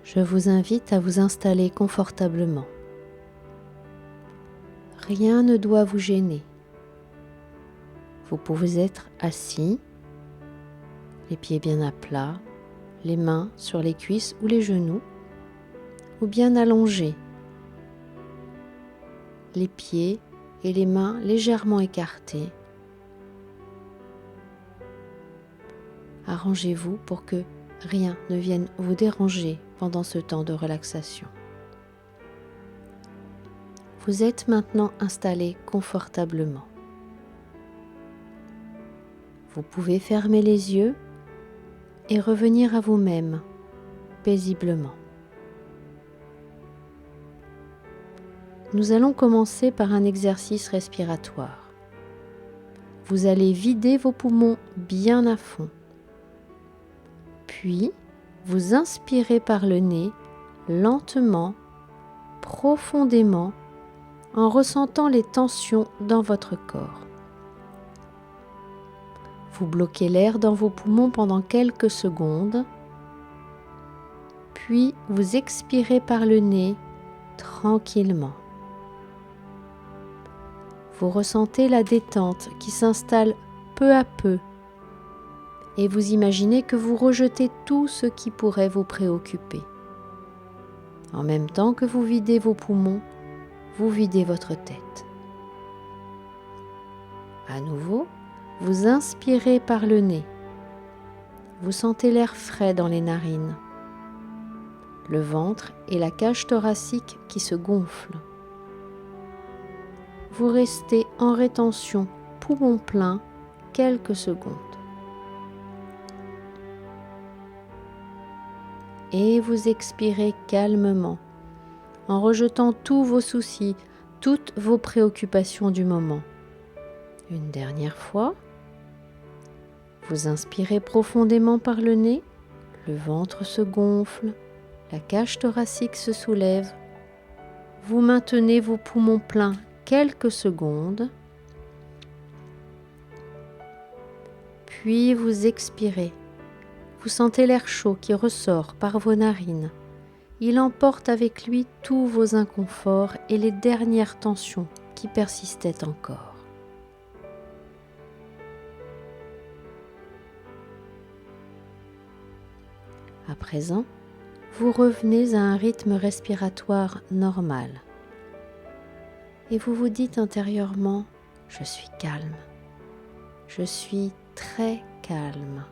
Je vous invite à vous installer confortablement. Rien ne doit vous gêner. Vous pouvez être assis, les pieds bien à plat, les mains sur les cuisses ou les genoux, ou bien allongé, les pieds et les mains légèrement écartés. Arrangez-vous pour que rien ne vienne vous déranger pendant ce temps de relaxation. Vous êtes maintenant installé confortablement. Vous pouvez fermer les yeux et revenir à vous-même paisiblement. Nous allons commencer par un exercice respiratoire. Vous allez vider vos poumons bien à fond. Puis, vous inspirez par le nez, lentement, profondément, en ressentant les tensions dans votre corps. Vous bloquez l'air dans vos poumons pendant quelques secondes, puis vous expirez par le nez tranquillement. Vous ressentez la détente qui s'installe peu à peu et vous imaginez que vous rejetez tout ce qui pourrait vous préoccuper. En même temps que vous videz vos poumons, vous videz votre tête. À nouveau, vous inspirez par le nez. Vous sentez l'air frais dans les narines, le ventre et la cage thoracique qui se gonflent. Vous restez en rétention, poumon plein, quelques secondes. Et vous expirez calmement, en rejetant tous vos soucis, toutes vos préoccupations du moment. Une dernière fois, vous inspirez profondément par le nez, le ventre se gonfle, la cage thoracique se soulève. Vous maintenez vos poumons pleins quelques secondes, puis vous expirez. Vous sentez l'air chaud qui ressort par vos narines. Il emporte avec lui tous vos inconforts et les dernières tensions qui persistaient encore. À présent, vous revenez à un rythme respiratoire normal. Et vous vous dites intérieurement, je suis calme. Je suis très calme.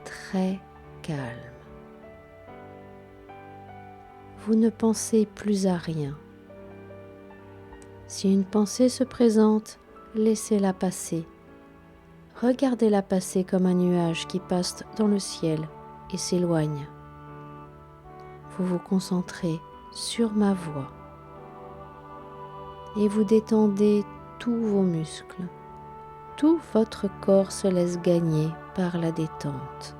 Très calme. Vous ne pensez plus à rien. Si une pensée se présente, laissez-la passer. Regardez-la passer comme un nuage qui passe dans le ciel et s'éloigne. Vous vous concentrez sur ma voix et vous détendez tous vos muscles. Tout votre corps se laisse gagner par la détente.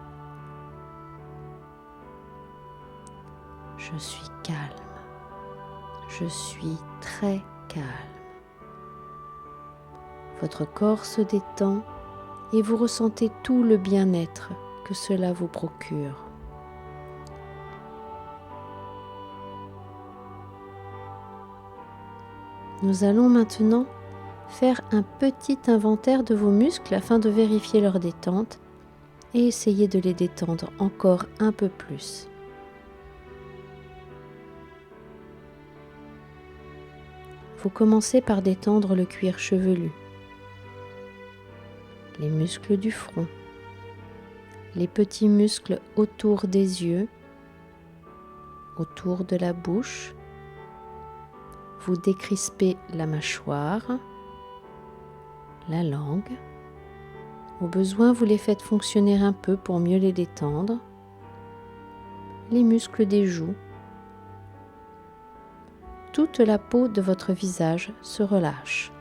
Je suis calme. Je suis très calme. Votre corps se détend et vous ressentez tout le bien-être que cela vous procure. Nous allons maintenant faire un petit inventaire de vos muscles afin de vérifier leur détente et essayer de les détendre encore un peu plus. Vous commencez par détendre le cuir chevelu, les muscles du front, les petits muscles autour des yeux, autour de la bouche. Vous décrispez la mâchoire, la langue. Au besoin, vous les faites fonctionner un peu pour mieux les détendre. Les muscles des joues. Toute la peau de votre visage se relâche.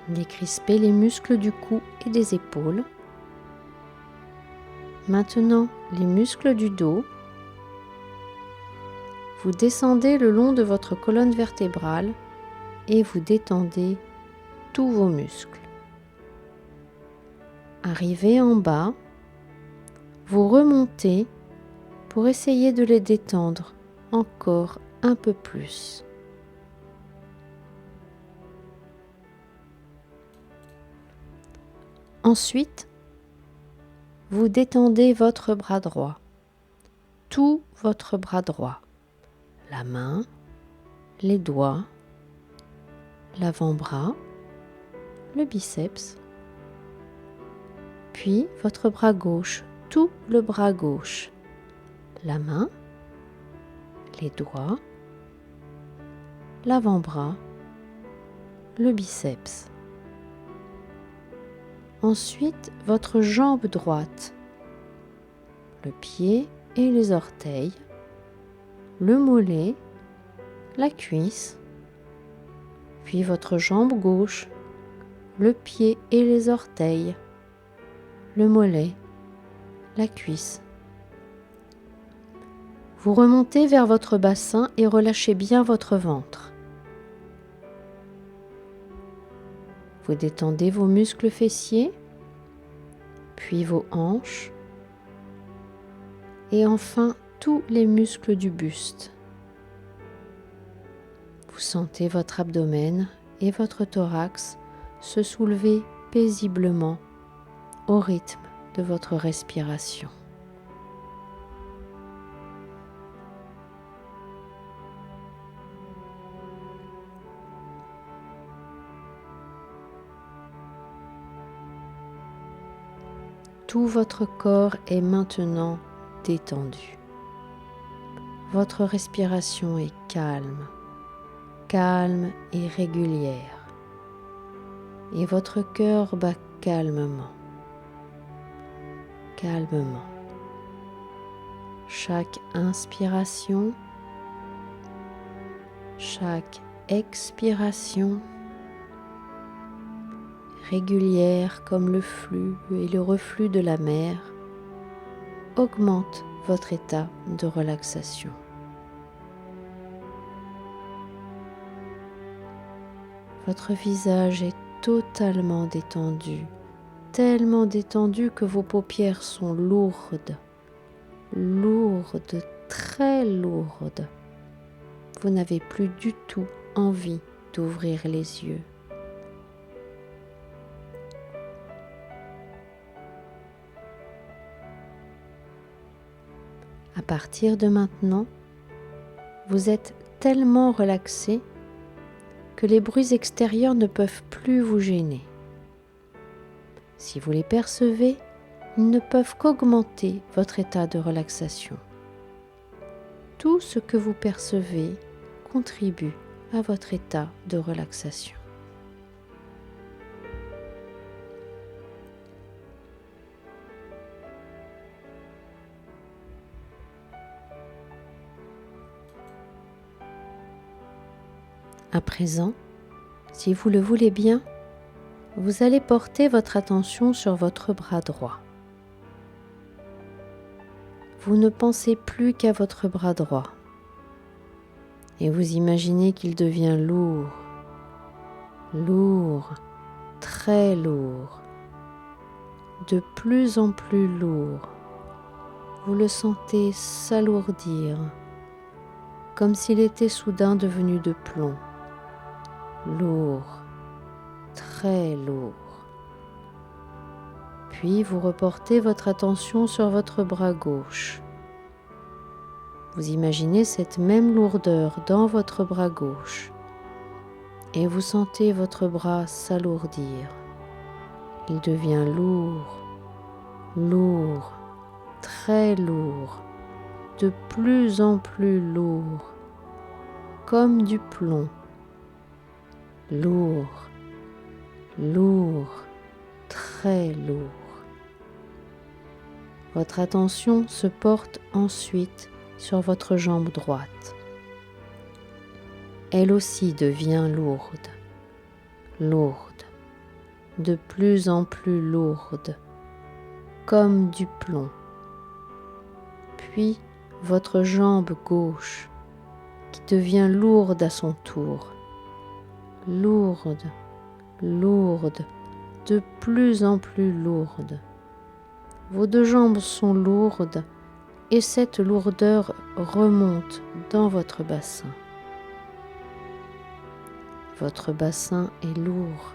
Décrispez les muscles du cou et des épaules. Maintenant, les muscles du dos. Vous descendez le long de votre colonne vertébrale et vous détendez tous vos muscles. Arrivé en bas, vous remontez pour essayer de les détendre encore un peu plus. Ensuite, vous détendez votre bras droit, tout votre bras droit, la main, les doigts, l'avant-bras, le biceps, puis votre bras gauche, tout le bras gauche, la main, les doigts, l'avant-bras, le biceps. Ensuite, votre jambe droite, le pied et les orteils, le mollet, la cuisse, puis votre jambe gauche, le pied et les orteils, le mollet, la cuisse. Vous remontez vers votre bassin et relâchez bien votre ventre. Vous détendez vos muscles fessiers, puis vos hanches, et enfin tous les muscles du buste. Vous sentez votre abdomen et votre thorax se soulever paisiblement au rythme de votre respiration. Tout votre corps est maintenant détendu. Votre respiration est calme, calme et régulière. Et votre cœur bat calmement, calmement. Chaque inspiration, chaque expiration, régulière comme le flux et le reflux de la mer, augmente votre état de relaxation. Votre visage est totalement détendu, tellement détendu que vos paupières sont lourdes, lourdes, très lourdes. Vous n'avez plus du tout envie d'ouvrir les yeux. À partir de maintenant, vous êtes tellement relaxé que les bruits extérieurs ne peuvent plus vous gêner. Si vous les percevez, ils ne peuvent qu'augmenter votre état de relaxation. Tout ce que vous percevez contribue à votre état de relaxation. À présent, si vous le voulez bien, vous allez porter votre attention sur votre bras droit. Vous ne pensez plus qu'à votre bras droit et vous imaginez qu'il devient lourd, lourd, très lourd, de plus en plus lourd. Vous le sentez s'alourdir, comme s'il était soudain devenu de plomb. Lourd, très lourd. Puis vous reportez votre attention sur votre bras gauche. Vous imaginez cette même lourdeur dans votre bras gauche et vous sentez votre bras s'alourdir. Il devient lourd, lourd, très lourd, de plus en plus lourd, comme du plomb. Lourd, lourd, très lourd. Votre attention se porte ensuite sur votre jambe droite. Elle aussi devient lourde, lourde, de plus en plus lourde, comme du plomb. Puis votre jambe gauche qui devient lourde à son tour. Lourde, lourde, de plus en plus lourde. Vos deux jambes sont lourdes et cette lourdeur remonte dans votre bassin. Votre bassin est lourd,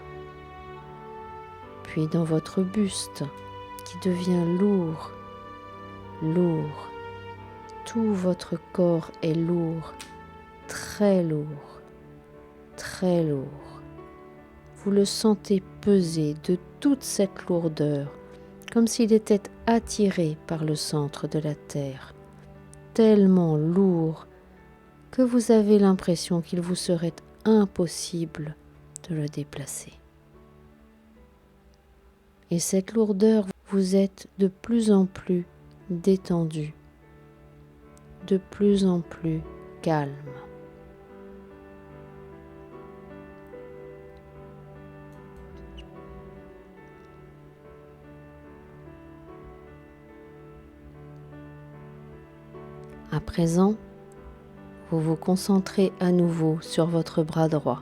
puis dans votre buste qui devient lourd. Tout votre corps est lourd, très lourd, très lourd. Vous le sentez peser de toute cette lourdeur, comme s'il était attiré par le centre de la terre, tellement lourd que vous avez l'impression qu'il vous serait impossible de le déplacer. Et cette lourdeur, vous êtes de plus en plus détendu, de plus en plus calme. À présent, vous vous concentrez à nouveau sur votre bras droit.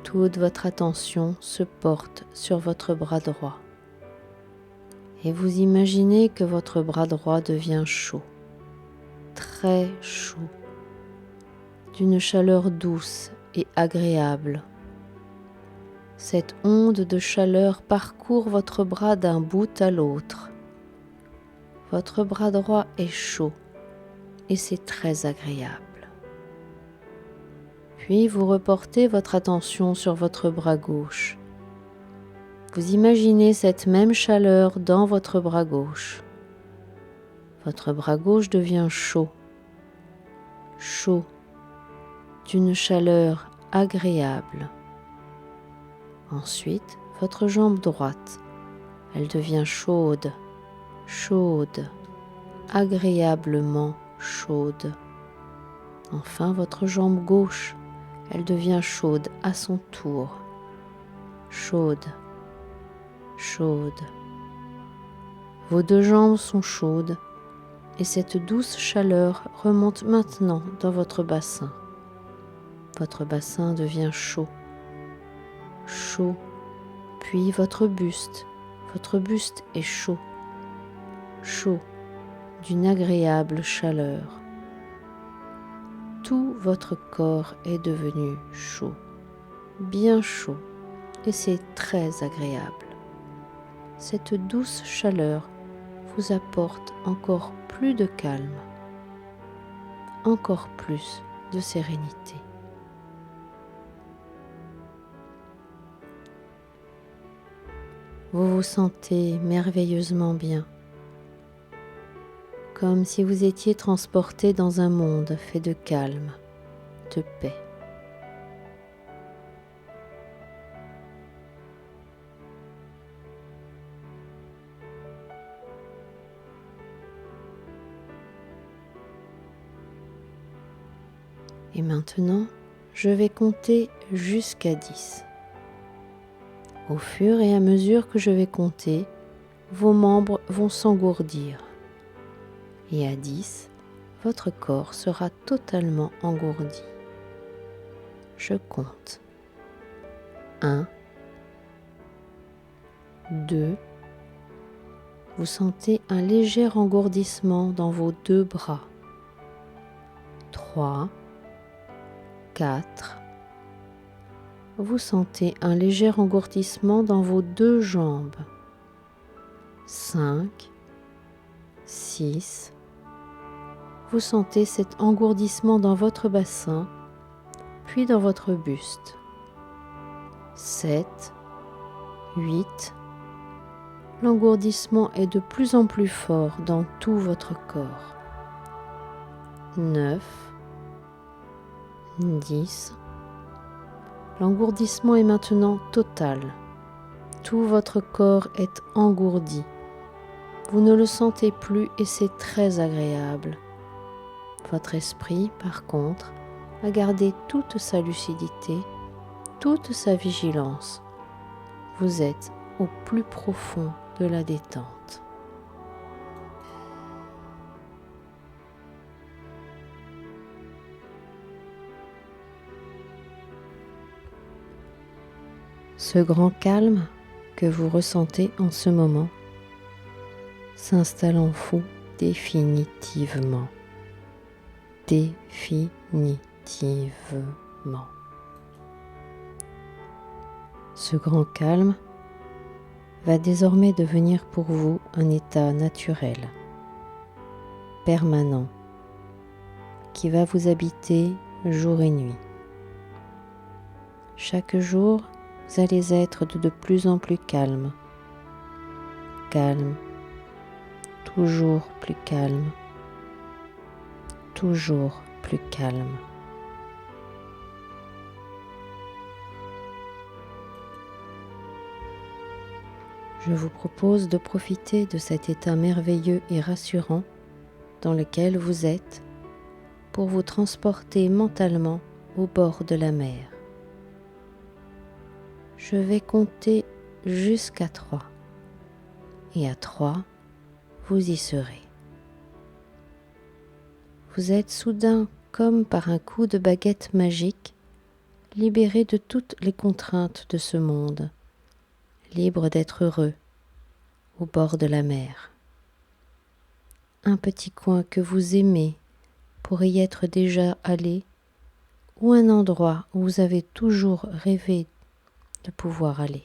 Toute votre attention se porte sur votre bras droit. Et vous imaginez que votre bras droit devient chaud, très chaud, d'une chaleur douce et agréable. Cette onde de chaleur parcourt votre bras d'un bout à l'autre. Votre bras droit est chaud et c'est très agréable. Puis vous reportez votre attention sur votre bras gauche. Vous imaginez cette même chaleur dans votre bras gauche. Votre bras gauche devient chaud, d'une chaleur agréable. Ensuite, votre jambe droite, elle devient chaude, agréablement chaude. Enfin, votre jambe gauche, elle devient chaude à son tour, chaude. Vos deux jambes sont chaudes et cette douce chaleur remonte maintenant dans votre bassin. Votre bassin devient chaud, puis votre buste est chaud, d'une agréable chaleur. Tout votre corps est devenu chaud, bien chaud, et c'est très agréable. Cette douce chaleur vous apporte encore plus de calme, encore plus de sérénité. Vous vous sentez merveilleusement bien, comme si vous étiez transporté dans un monde fait de calme, de paix. Et maintenant, je vais compter jusqu'à 10. Au fur et à mesure que je vais compter, vos membres vont s'engourdir. Et à 10, votre corps sera totalement engourdi. Je compte. 1, 2. Vous sentez un léger engourdissement dans vos deux bras. 3, 4. Vous sentez un léger engourdissement dans vos deux jambes. 5, 6. Vous sentez cet engourdissement dans votre bassin, puis dans votre buste. 7, 8. L'engourdissement est de plus en plus fort dans tout votre corps. 9, 10. L'engourdissement est maintenant total. Tout votre corps est engourdi. Vous ne le sentez plus et c'est très agréable. Votre esprit, par contre, a gardé toute sa lucidité, toute sa vigilance. Vous êtes au plus profond de la détente. Ce grand calme que vous ressentez en ce moment s'installe en vous définitivement. Définitivement. Ce grand calme va désormais devenir pour vous un état naturel, permanent, qui va vous habiter jour et nuit. Chaque jour, vous allez être de plus en plus calme, toujours plus calme, toujours plus calme. Je vous propose de profiter de cet état merveilleux et rassurant dans lequel vous êtes pour vous transporter mentalement au bord de la mer. Je vais compter jusqu'à 3 et à 3, vous y serez. Vous êtes soudain comme par un coup de baguette magique, libéré de toutes les contraintes de ce monde, libre d'être heureux au bord de la mer. Un petit coin que vous aimez pour y être déjà allé, ou un endroit où vous avez toujours rêvé de pouvoir aller.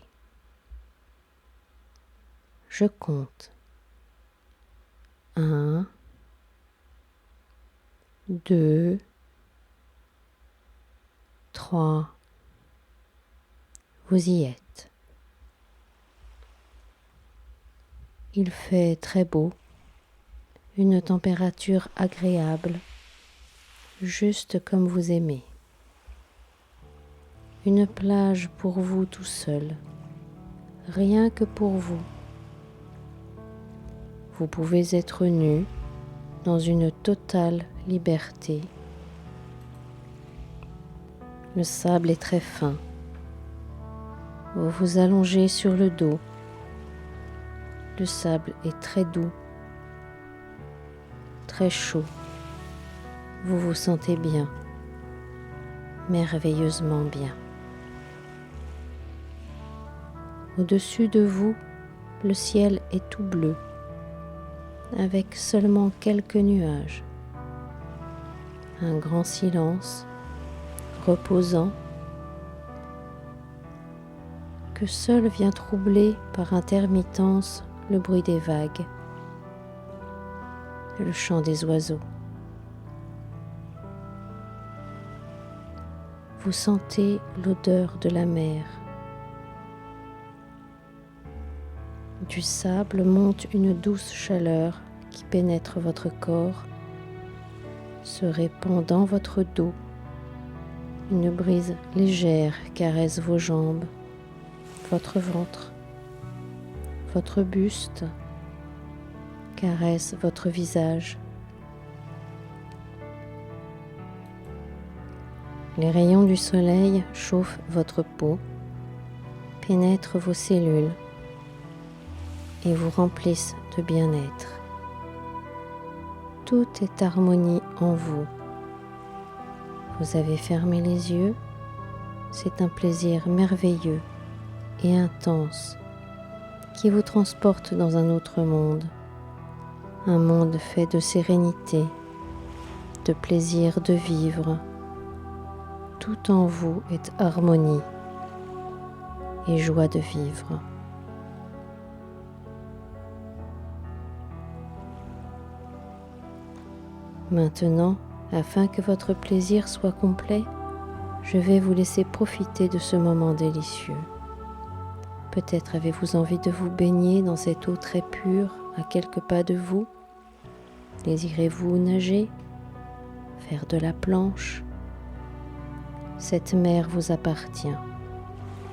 Je compte. 1, 2, 3. Vous y êtes. Il fait très beau, une température agréable, juste comme vous aimez. Une plage pour vous tout seul, rien que pour vous. Vous pouvez être nu dans une totale liberté. Le sable est très fin. Vous vous allongez sur le dos. Le sable est très doux, très chaud. Vous vous sentez bien, merveilleusement bien. Au-dessus de vous, le ciel est tout bleu, avec seulement quelques nuages. Un grand silence, reposant, que seul vient troubler par intermittence le bruit des vagues, le chant des oiseaux. Vous sentez l'odeur de la mer. Du sable monte une douce chaleur qui pénètre votre corps, se répand dans votre dos. Une brise légère caresse vos jambes, votre ventre, votre buste, caresse votre visage. Les rayons du soleil chauffent votre peau, pénètrent vos cellules et vous remplissent de bien-être. Tout est harmonie en vous. Vous avez fermé les yeux, c'est un plaisir merveilleux et intense qui vous transporte dans un autre monde, un monde fait de sérénité, de plaisir de vivre. Tout en vous est harmonie et joie de vivre. Maintenant, afin que votre plaisir soit complet, je vais vous laisser profiter de ce moment délicieux. Peut-être avez-vous envie de vous baigner dans cette eau très pure à quelques pas de vous. Désirez-vous nager, faire de la planche? Cette mer vous appartient.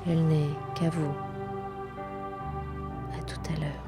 Elle n'est qu'à vous. À tout à l'heure.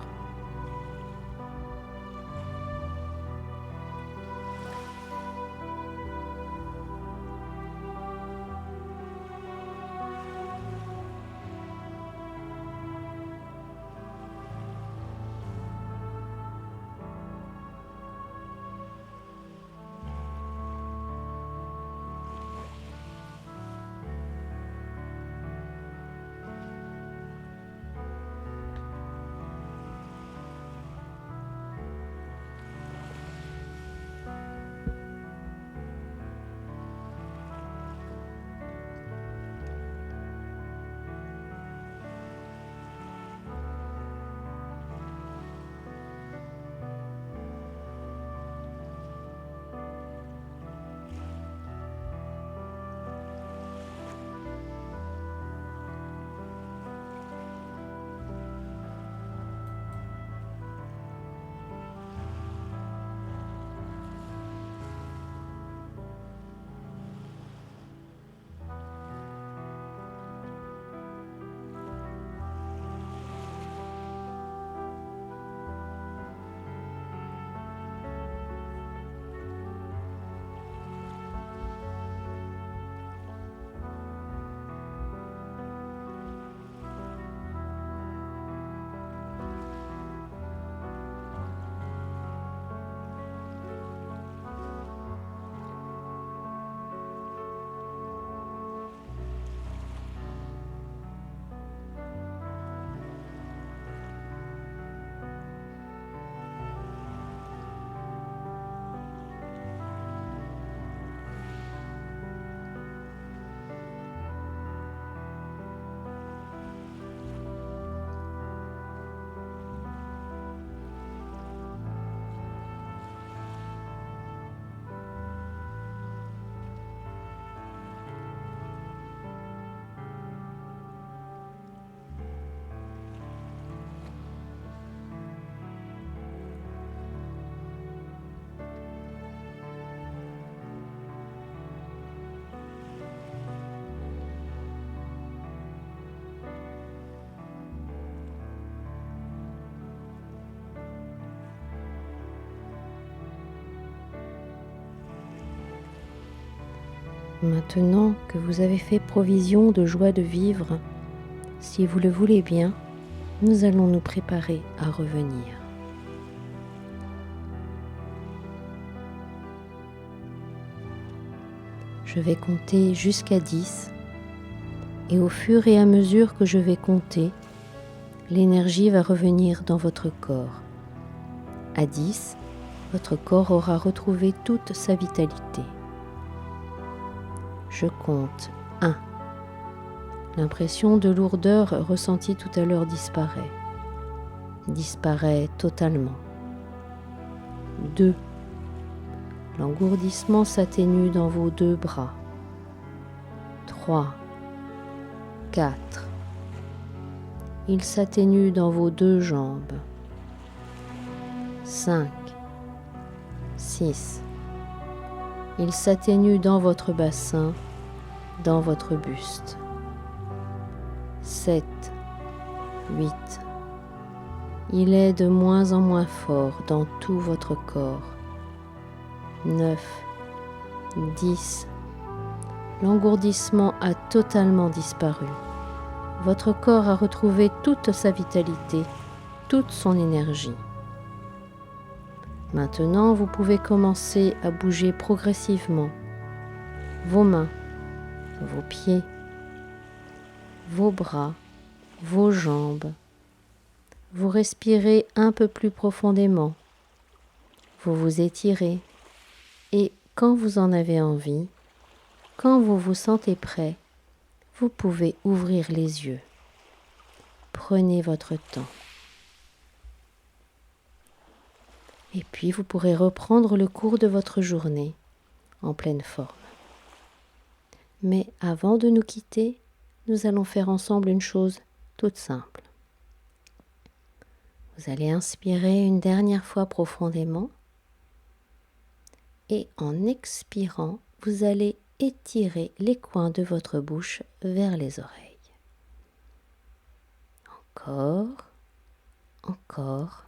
Maintenant que vous avez fait provision de joie de vivre, si vous le voulez bien, nous allons nous préparer à revenir. Je vais compter jusqu'à 10 et au fur et à mesure que je vais compter, l'énergie va revenir dans votre corps. À 10, votre corps aura retrouvé toute sa vitalité. Je compte 1. L'impression de lourdeur ressentie tout à l'heure disparaît totalement. 2. L'engourdissement s'atténue dans vos 2 bras. 3. 4. Il s'atténue dans vos 2 jambes. 5. 6. Il s'atténue dans votre bassin, dans votre buste. 7. 8. Il est de moins en moins fort dans tout votre corps. 9. 10. L'engourdissement a totalement disparu. Votre corps a retrouvé toute sa vitalité, toute son énergie. Maintenant, vous pouvez commencer à bouger progressivement vos mains, vos pieds, vos bras, vos jambes. Vous respirez un peu plus profondément. Vous vous étirez et quand vous en avez envie, quand vous vous sentez prêt, vous pouvez ouvrir les yeux. Prenez votre temps. Et puis vous pourrez reprendre le cours de votre journée en pleine forme. Mais avant de nous quitter, nous allons faire ensemble une chose toute simple. Vous allez inspirer une dernière fois profondément et en expirant, vous allez étirer les coins de votre bouche vers les oreilles. Encore,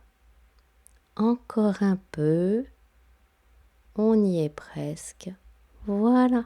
encore un peu. On y est presque. Voilà,